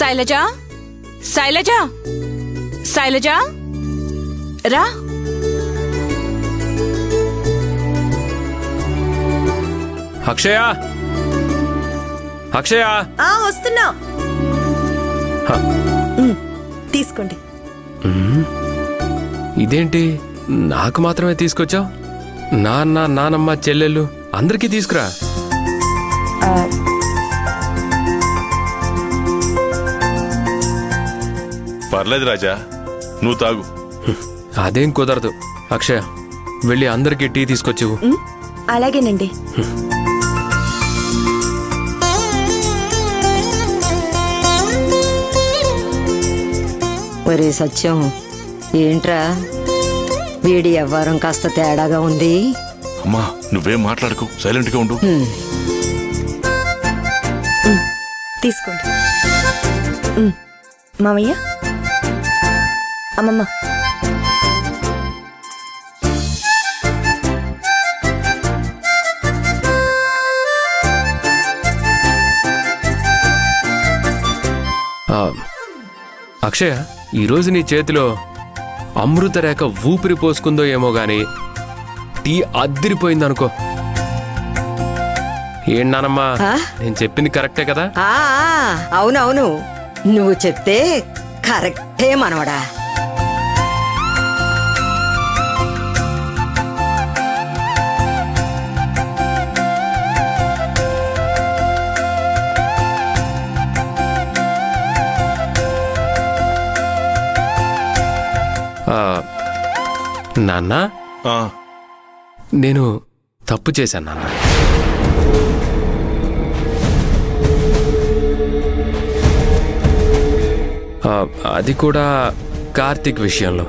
శైలజ, శైలజ, శైలజ, రా. అక్షయ, అక్షయ, వస్తున్నా. తీసుకోండి. ఇదేంటి నాకు మాత్రమే తీసుకొచ్చావు? నాన్న, నానమ్మ, చెల్లెళ్ళు అందరికీ తీసుకురా. పర్లేదు రాజా, నువ్వు తాగు. అదేం కుదరదు. అక్షయ, వెళ్ళి అందరికీ టీ తీసుకొచ్చివు. అలాగేనండి. ఒరే సత్యం, ఏంట్రా వీడి వ్యవహారం కాస్త తేడాగా ఉంది. అమ్మా నువ్వేం మాట్లాడకు, సైలెంట్ గా ఉండు. తీసుకోండి. మామయ్య, అమ్మమ్మ. అక్షయ, ఈరోజు నీ చేతిలో అమృత రేఖ ఊపిరి పోసుకుందో ఏమో గాని టీ అద్దిరిపోయిందనుకో. ఏం నానమ్మా, నేను చెప్పింది కరెక్టే కదా? అవునవును, నువ్వు చెప్తే కరెక్టే మనవడా. నాన్న, నేను తప్పు చేశాను నాన్న. అది కూడా కార్తీక్ విషయంలో.